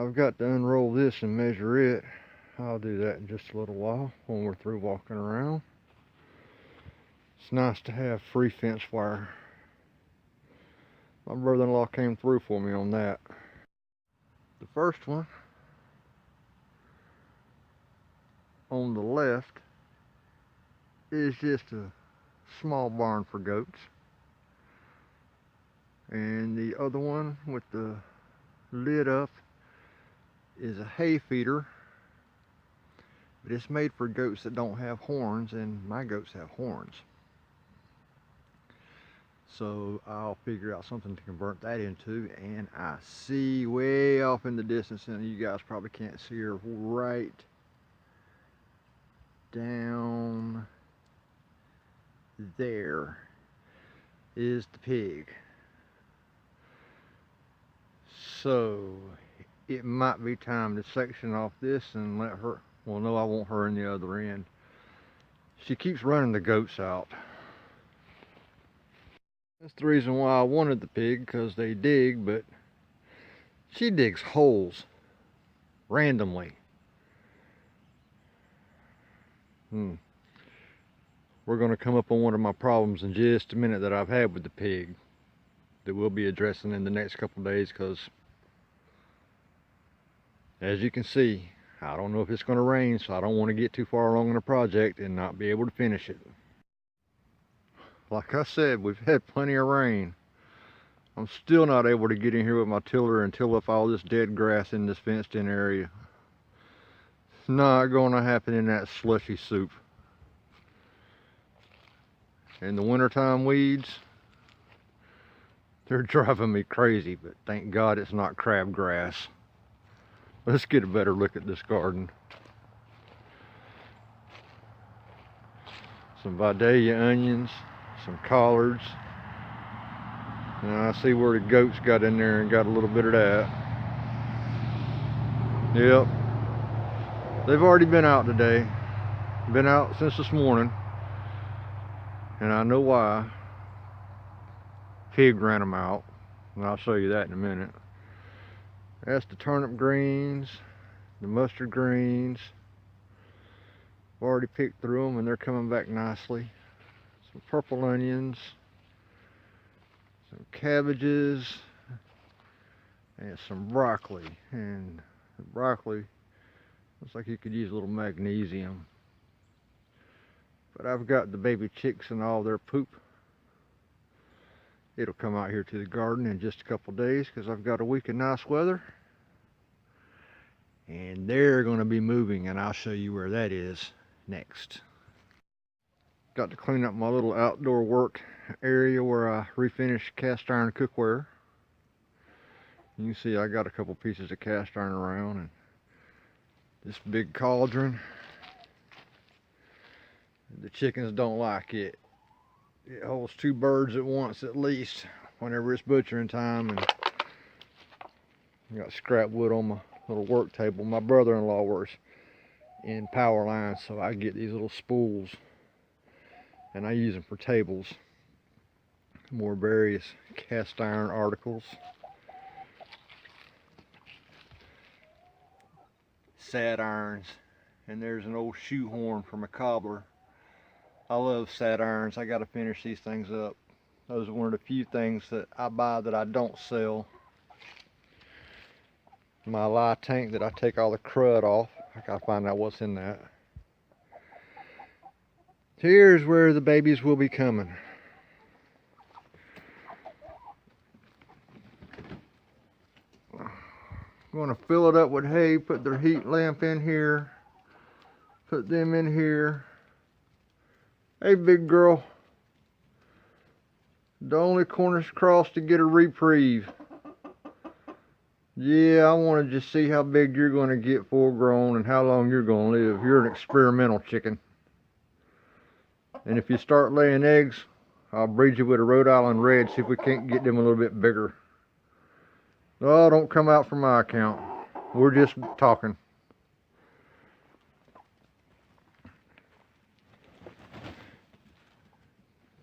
I've got to unroll this and measure it. I'll do that in just a little while when we're through walking around. It's nice to have free fence wire. My brother-in-law came through for me on that. The first one on the left is just a small barn for goats. And the other one with the lid up is a hay feeder, but it's made for goats that don't have horns, and my goats have horns. So I'll figure out something to convert that into, and I see way off in the distance, and you guys probably can't see her, right down there is the pig. So it might be time to section off this and let her, well, no, I want her in the other end. She keeps running the goats out. That's the reason why I wanted the pig, because they dig, but she digs holes randomly. We're going to come up on one of my problems in just a minute that I've had with the pig that we'll be addressing in the next couple days, because as you can see, I don't know if it's going to rain, so I don't want to get too far along in the project and not be able to finish it. Like I said, we've had plenty of rain. I'm still not able to get in here with my tiller and till up all this dead grass in this fenced in area. It's not going to happen in that slushy soup. And the wintertime weeds, they're driving me crazy, but thank God it's not crabgrass. Let's get a better look at this garden. Some Vidalia onions, some collards. Now I see where the goats got in there and got a little bit of that. Yep. They've already been out today. Been out since this morning. And I know why. Pig ran them out. And I'll show you that in a minute. That's the turnip greens, the mustard greens. I've already picked through them and they're coming back nicely. Some purple onions, some cabbages, and some broccoli. And the broccoli looks like you could use a little magnesium. But I've got the baby chicks and all their poop. It'll come out here to the garden in just a couple days because I've got a week of nice weather. And they're going to be moving, and I'll show you where that is next. Got to clean up my little outdoor work area where I refinished cast iron cookware. You can see I got a couple pieces of cast iron around, and this big cauldron. The chickens don't like it. It holds 2 birds at once at least whenever it's butchering time. And I got scrap wood on my little work table. My brother-in-law works in power lines, so I get these little spools and I use them for tables. More various cast iron articles. Sad irons, and there's an old shoehorn from a cobbler. I love sad irons. I got to finish these things up. Those are one of the few things that I buy that I don't sell. My lye tank that I take all the crud off. I gotta find out what's in that. Here's where the babies will be coming. I'm gonna fill it up with hay, put their heat lamp in here, put them in here. Hey, big girl. The only corners crossed to get a reprieve. Yeah, I want to just see how big you're going to get full grown and how long you're going to live. You're an experimental chicken. And if you start laying eggs, I'll breed you with a Rhode Island Red, see if we can't get them a little bit bigger. Oh, don't come out for my account. We're just talking.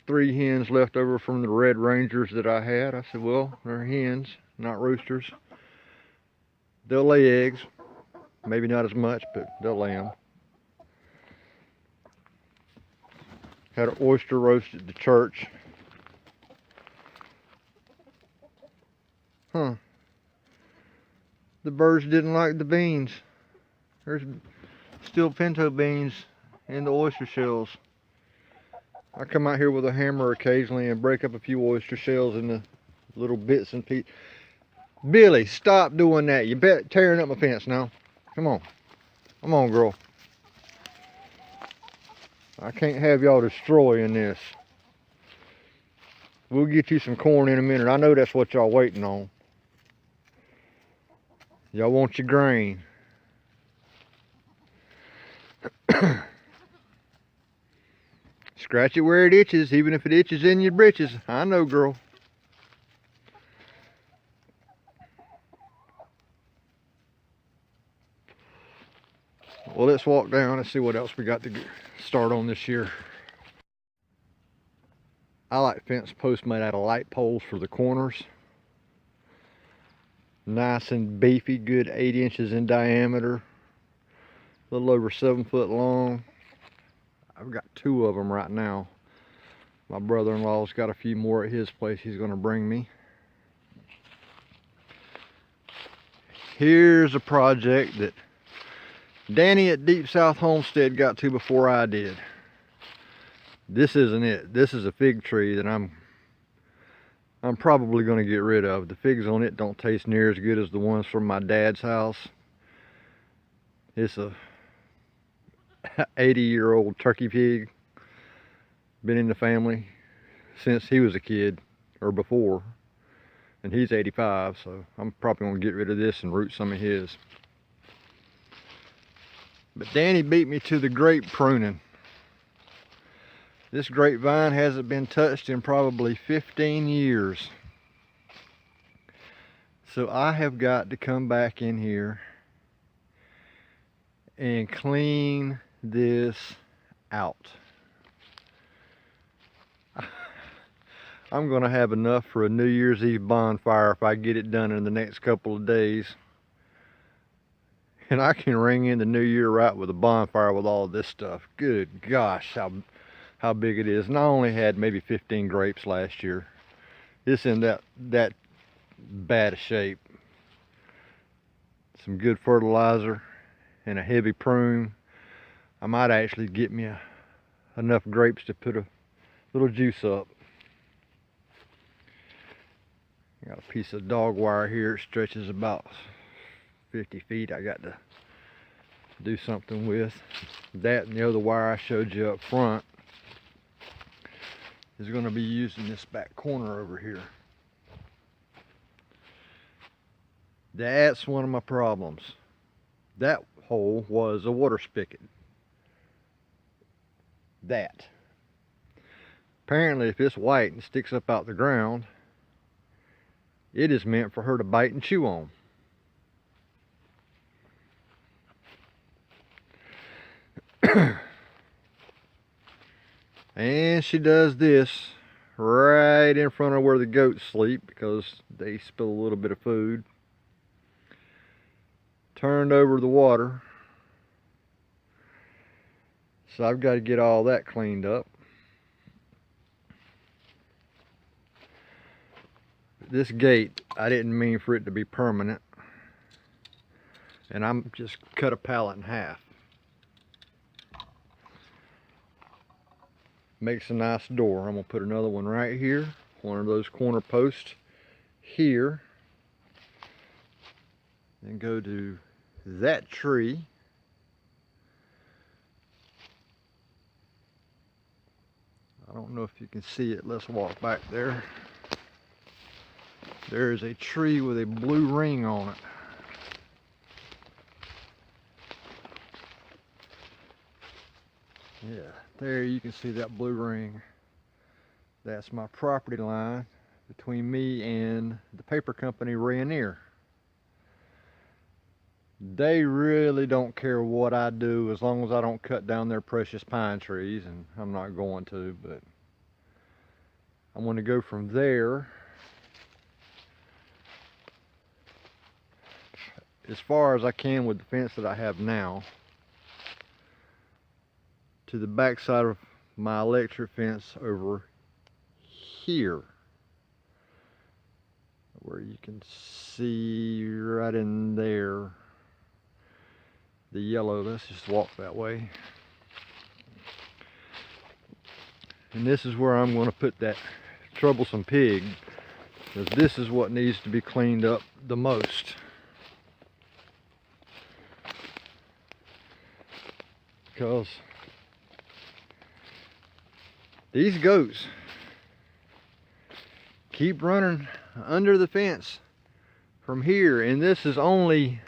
Three hens left over from the Red Rangers that I had. I said, well, they're hens, not roosters. They'll lay eggs. Maybe not as much, but they'll lay them. Had an oyster roast at the church. Huh. The birds didn't like the beans. There's still pinto beans in the oyster shells. I come out here with a hammer occasionally and break up a few oyster shells into little bits and pieces. Billy, stop doing that. You're tearing up my fence now. Come on. Come on, girl. I can't have y'all destroying this. We'll get you some corn in a minute. I know that's what y'all waiting on. Y'all want your grain. Scratch it where it itches, even if it itches in your britches. I know, girl. Well, let's walk down and see what else we got to start on this year. I like fence posts made out of light poles for the corners. Nice and beefy, good 8 inches in diameter. A little over 7 foot long. I've got 2 of them right now. My brother-in-law's got a few more at his place he's gonna bring me. Here's a project that Danny at Deep South Homestead got to before I did. This isn't it. This is a fig tree that I'm probably going to get rid of. The figs on it don't taste near as good as the ones from my dad's house. It's a 80-year-old turkey pig. Been in the family since he was a kid, or before. And he's 85, so I'm probably going to get rid of this and root some of his. But Danny beat me to the grape pruning. This grapevine hasn't been touched in probably 15 years. So I have got to come back in here and clean this out. I'm gonna have enough for a New Year's Eve bonfire if I get it done in the next couple of days. And I can ring in the new year right with a bonfire with all this stuff. Good gosh, how big it is. And I only had maybe 15 grapes last year. It's in that bad a shape. Some good fertilizer and a heavy prune. I might actually get me enough grapes to put a little juice up. Got a piece of dog wire here. It stretches about 50 feet. I got to do something with that, and the other wire I showed you up front is going to be used in this back corner over here. That's one of my problems. That hole was a water spigot. That. Apparently if it's white and sticks up out the ground, it is meant for her to bite and chew on. And she does this right in front of where the goats sleep because they spill a little bit of food. Turned over the water. So I've got to get all that cleaned up. This gate, I didn't mean for it to be permanent. And I'm just cut a pallet in half. Makes a nice door. I'm going to put another one right here. One of those corner posts here. And go to that tree. I don't know if you can see it. Let's walk back there. There's a tree with a blue ring on it. Yeah, there you can see that blue ring. That's my property line between me and the paper company Rayonier. They really don't care what I do as long as I don't cut down their precious pine trees, and I'm not going to, but I'm going to go from there. as far as I can with the fence that I have now to the back side of my electric fence over here, where you can see right in there the yellow. Let's just walk that way. And this is where I'm going to put that troublesome pig, because this is what needs to be cleaned up the most. Because these goats keep running under the fence from here, and this is only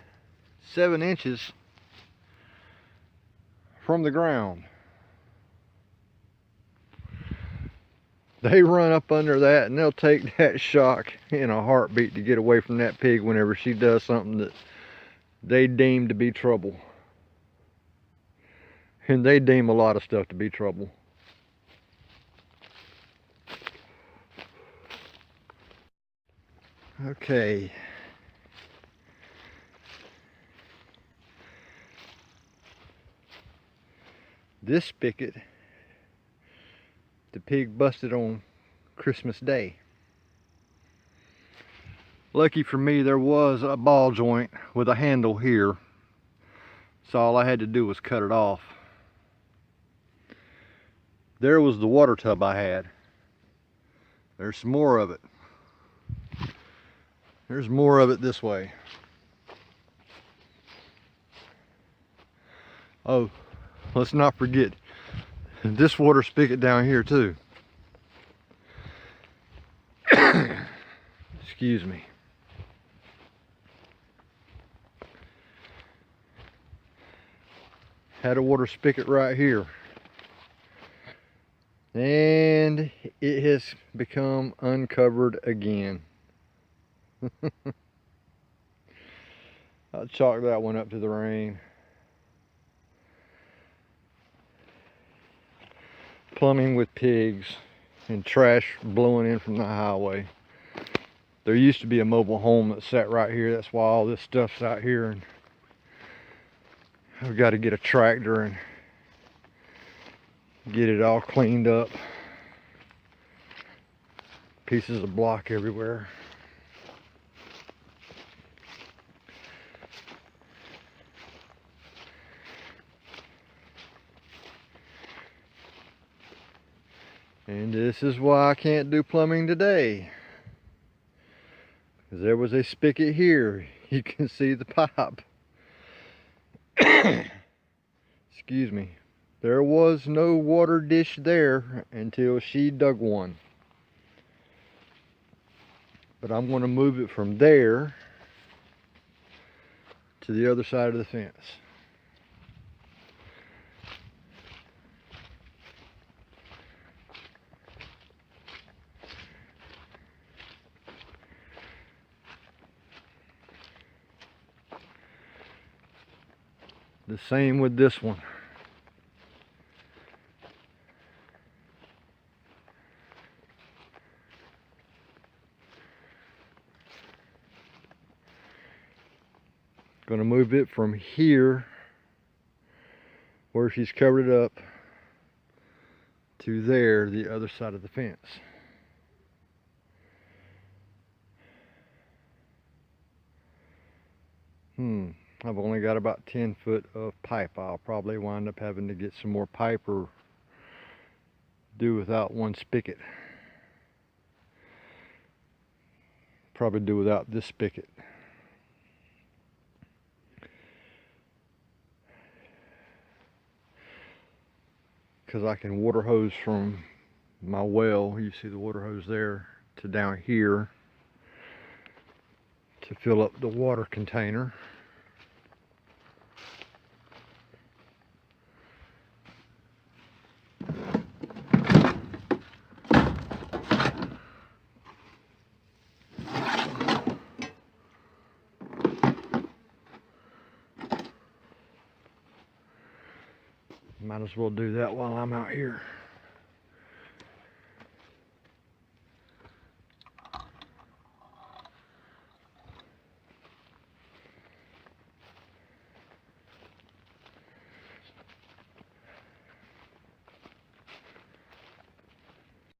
7 inches from the ground. They run up under that, and they'll take that shock in a heartbeat to get away from that pig whenever she does something that they deem to be trouble. And they deem a lot of stuff to be trouble. Okay. This spigot, the pig busted on Christmas Day. Lucky for me, there was a ball joint with a handle here, so all I had to do was cut it off. There was the water tub I had. There's some more of it. There's more of it this way. Oh, let's not forget this water spigot down here too. Excuse me. Had a water spigot right here, and it has become uncovered again. I'll chalk that one up to the rain. Plumbing with pigs and trash blowing in from the highway. There used to be a mobile home that sat right here. That's why all this stuff's out here, and I've got to get a tractor and get it all cleaned up. Pieces of block everywhere. And this is why I can't do plumbing today. Because there was a spigot here. You can see the pipe. Excuse me. There was no water dish there until she dug one. But I'm going to move it from there to the other side of the fence. The same with this one. Going to move it from here, where she's covered it up, to there, the other side of the fence. I've only got about 10 foot of pipe. I'll probably wind up having to get some more pipe or do without one spigot. Probably do without this spigot. Because I can water hose from my well, you see the water hose there, to down here to fill up the water container. Might as well do that while I'm out here.